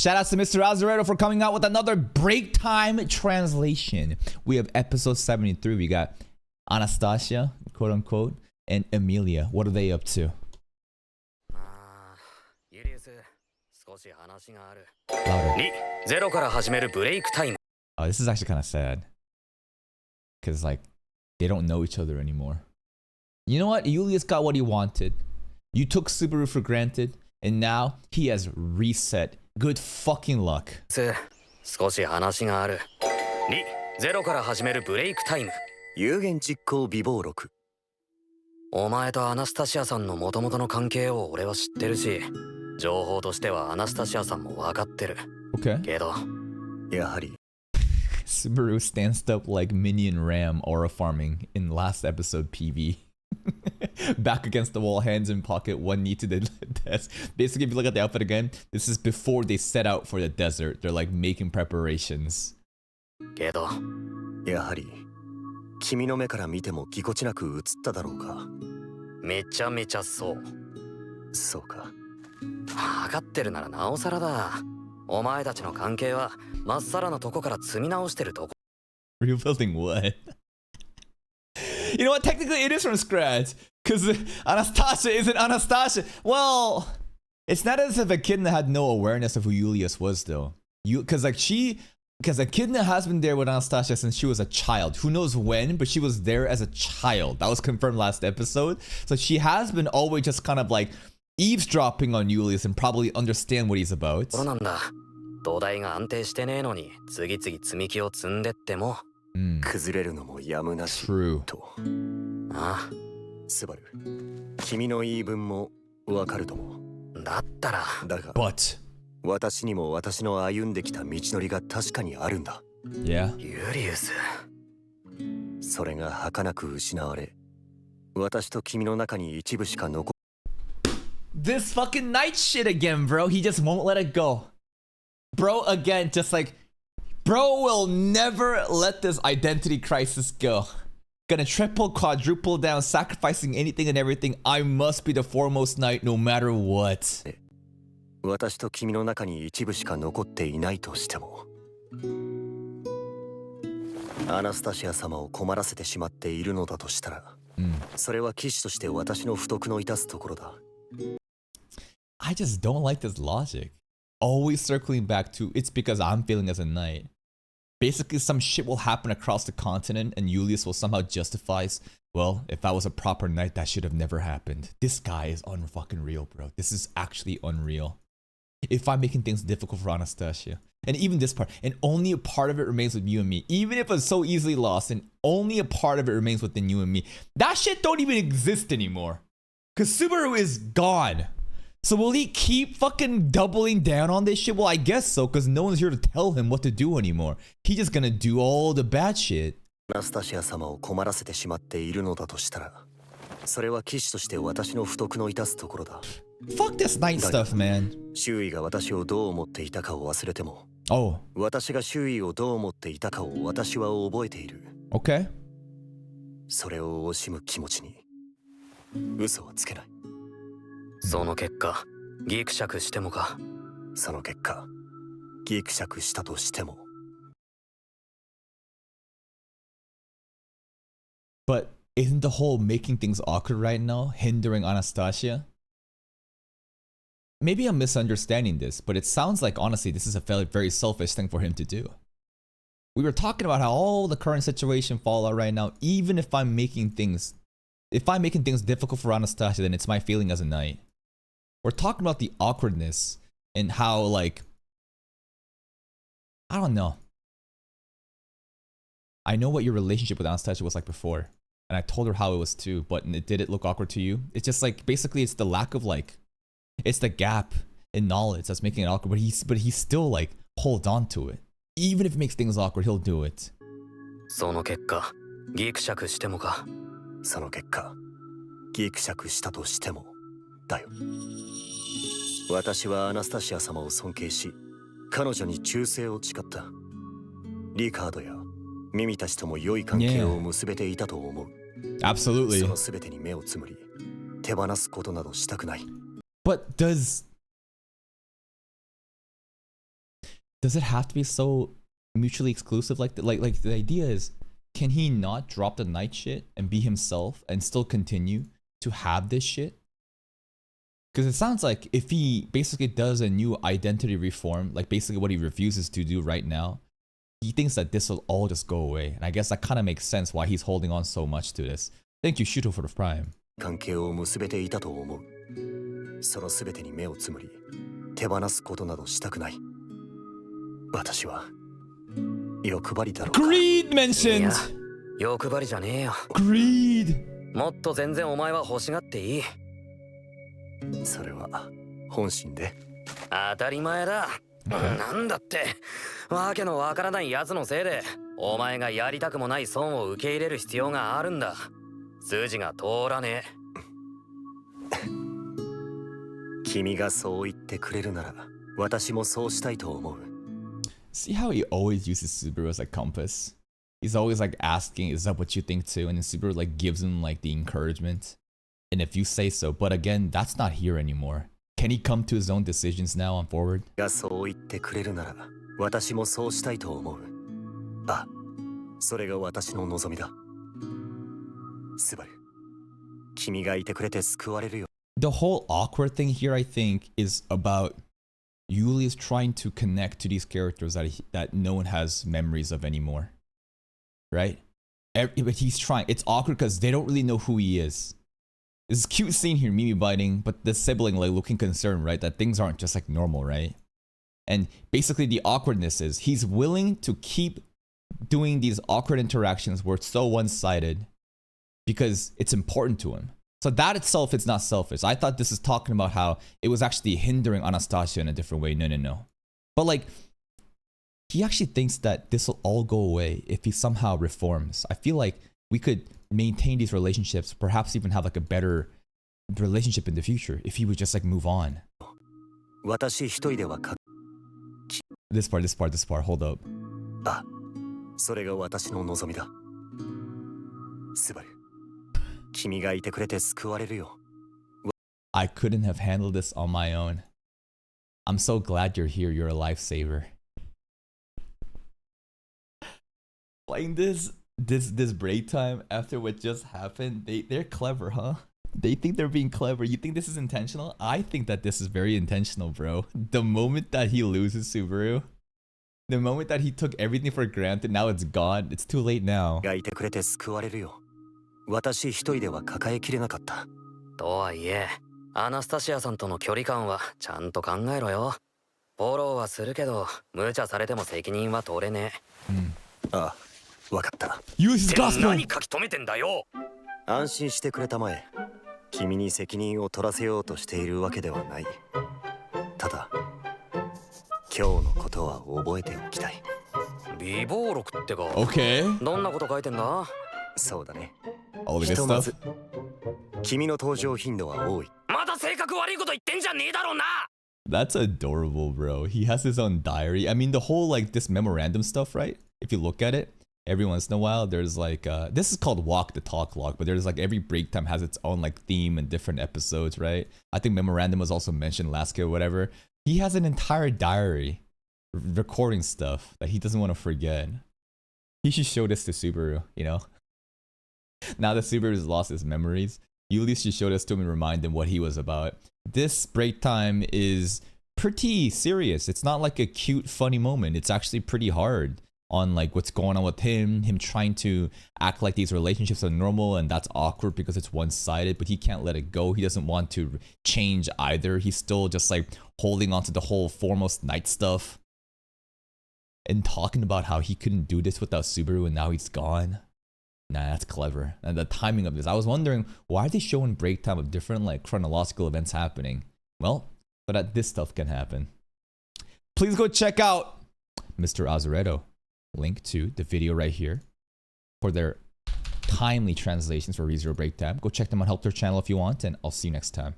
Shout out to Mr. Azaretto for coming out with another break time translation. We have episode 73. We got Anastasia, quote unquote, and Emilia. What are they up to? Louder. Oh, this is actually kind of sad. Because, like, they don't know each other anymore. You know what? Julius got what he wanted. You took Subaru for granted, and now he has reset. Good fucking luck. 少し話がある。2、0から始めるブレイクタイム。有言実行備忘録。お前とアナスタシアさんの元々の関係を俺は知ってるし、情報としてはアナスタシアさんも分かってる。Okay. けど、やはり。Subaru stands up like minion ram aura farming in last episode PV. Back against the wall, hands in pocket, one knee to the desk. Basically, if you look at the outfit again, this is before they set out for the desert. They're like making preparations. けど、やはり君の目から見てもぎこちなく映っただろうか。めちゃめちゃそう。そうか。分かってるならなおさらだ。お前たちの関係はまっさらのとこから積み直してるとこ。Rebuilding what? You know what? Technically, it is from scratch. Because Anastasia isn't Anastasia. Well, it's not as if Echidna had no awareness of who Julius was, though. Because Echidna has been there with Anastasia since she was a child. Who knows when, but she was there as a child. That was confirmed last episode. So she has been always just kind of like eavesdropping on Julius and probably understand what he's about. 土台が安定してねえのに次々積み木を積んでっても崩れるのもやむなしと。ああ、スバル、君の言い分もわかるとも。だったら、だが、私にも私の歩んできた道のりが確かにあるんだ。Yeah. ユリウス。それが儚く失われ、私と君の中に一部しか残。This fucking night shit again, bro. He just won't let it go. Bro, again, just like, bro will never let this identity crisis go. Gonna triple, quadruple down, sacrificing anything and everything. I must be the foremost knight no matter what. 私と君の中に一部しか残っていないとしても、アナスタシア様を困らせてしまっているのだとしたら、それは騎士として私の不徳の致すところだ。I just don't like this logic. Always circling back to, it's because I'm feeling as a knight. Basically, some shit will happen across the continent and Julius will somehow justify, well, if I was a proper knight, that should have never happened. This guy is unfucking real, bro. This is actually unreal. If I'm making things difficult for Anastasia, and even this part, and only a part of it remains with you and me, even if it's so easily lost, and only a part of it remains within you and me, that shit don't even exist anymore. Because Subaru is gone. So will he keep fucking doubling down on this shit? Well, I guess so, because no one's here to tell him what to do anymore. He's just gonna do all the bad shit. アナスタシア様を困らせてしまっているのだとしたら、それは騎士として私の不徳の致すところだ。Fuck this night stuff, man. 周囲が私をどう思っていたかを忘れても、私が周囲をどう思っていたかを私は覚えている。Okay. それを惜しむ気持ちに嘘はつけない。その結果、ギクシャクしてもか。その結果、ギクシャクしたとしても。But isn't the whole making things awkward right now hindering Anastasia? Maybe I'm misunderstanding this, but it sounds like honestly this is a very selfish thing for him to do. We were talking about how all the current situation fallout right now, even if I'm making things difficult for Anastasia, then it's my feeling as a knight. We're talking about the awkwardness and how, like, I don't know. I know what your relationship with Anastasia was like before, and I told her how it was too, but did it look awkward to you? It's just like, basically it's the lack of, like, it's the gap in knowledge that's making it awkward, but he's still, like, holds on to it. Even if it makes things awkward, he'll do it. その結果、ギクシャクしてもか。その結果、ギクシャクしたとしてもだよ。私はアナスタシア様を尊敬し、彼女に忠誠を誓った。リカードやミミたちとも良い関係を結べていたと思う。Absolutely. その全てに目をつむり、手放すことなどしたくない。But does Does it have to be so mutually exclusive? Like the idea is, can he not drop the night shit and be himself and still continue to have this shit? Because it sounds like if he basically does a new identity reform, like basically what he refuses to do right now, he thinks that this will all just go away. And I guess that kind of makes sense why he's holding on so much to this. Thank you, Shuto, for the prime. 関係を結べていたと思う。その全てに目をつむり、手放すことなどしたくない。私は欲張りだろうか。Greed mentioned! いや、欲張りじゃねえよ。Greed! もっと全然お前は欲しがっていい。それは本心で。当たり前だ。なんだって、わけのわからない奴のせいで、お前がやりたくもない損を受け入れる必要があるんだ。筋が通らねえ。君がそう言ってくれるなら、私もそうしたいと思う。See how he always uses Subaru as a compass? He's always like asking, is that what you think too? And then Subaru like gives him like the encouragement. And if you say so, but again, that's not here anymore. Can he come to his own decisions now on forward? がそう言ってくれるなら、私もそうしたいと思う。あ、それが私の望みだ。スバル、君がいてくれて救われるよ。The whole awkward thing here, I think, is about Julius trying to connect to these characters that no one has memories of anymore. Right? But he's trying. It's awkward because they don't really know who he is. This cute scene here, Mimi biting, but the sibling like looking concerned, right? That things aren't just like normal, right? And basically the awkwardness is he's willing to keep doing these awkward interactions where it's so one-sided because it's important to him. So that itself is not selfish. I thought this is talking about how it was actually hindering Anastasia in a different way. No. But like, he actually thinks that this will all go away if he somehow reforms. I feel like we could maintain these relationships, perhaps even have like a better relationship in the future if he would just like move on. This part, hold up. あ、それが私の望みだ。スバル、君がいてくれて救われるよ。I couldn't have handled this on my own. I'm so glad you're here. You're a lifesaver. Playing this break time after what just happened, they're clever, huh? They think they're being clever. You think this is intentional? I think that this is very intentional, bro. The moment that he loses Subaru, the moment that he took everything for granted, now it's gone. It's too late now. がいてくれて救われるよ。私一人では抱えきれなかった。とはいえ、アナスタシアさんとの距離感はちゃんと考えろよ。フォローはするけど、無茶されても責任は取れねえ。ああ、わかった。Use gospel. 何書き留めてんだよ。安心してくれたまえ。君に責任を取らせようとしているわけではない。ただ、今日のことは覚えておきたい。備忘録ってか。Okay. どんなこと書いてんだ？そうだね。All the good stuff. 君の登場頻度は多い。また性格悪いこと言ってんじゃねえだろうな。That's adorable, bro. He has his own diary. I mean, the whole like this memorandum stuff, right? If you look at it, every once in a while, there's like this is called Walk the Talk log, but there's like every break time has its own like theme and different episodes, right? I think memorandum was also mentioned last year or whatever. He has an entire diary recording stuff that he doesn't want to forget. He should show this to Subaru, you know? Now that Subaru has lost his memories, Julius should show this to him and remind him what he was about. This break time is pretty serious. It's not like a cute, funny moment. It's actually pretty hard on like what's going on with him trying to act like these relationships are normal, and that's awkward because it's one-sided, but he can't let it go. He doesn't want to change either. He's still just like holding on to the whole foremost night stuff and talking about how he couldn't do this without Subaru and now he's gone. Nah, that's clever. And the timing of this, I was wondering, why are they showing break time of different like chronological events happening? Well, so that this stuff can happen. Please go check out Mr. Azaretto. Link to the video right here for their timely translations for ReZero Break Time. Go check them out, help their channel if you want, and I'll see you next time.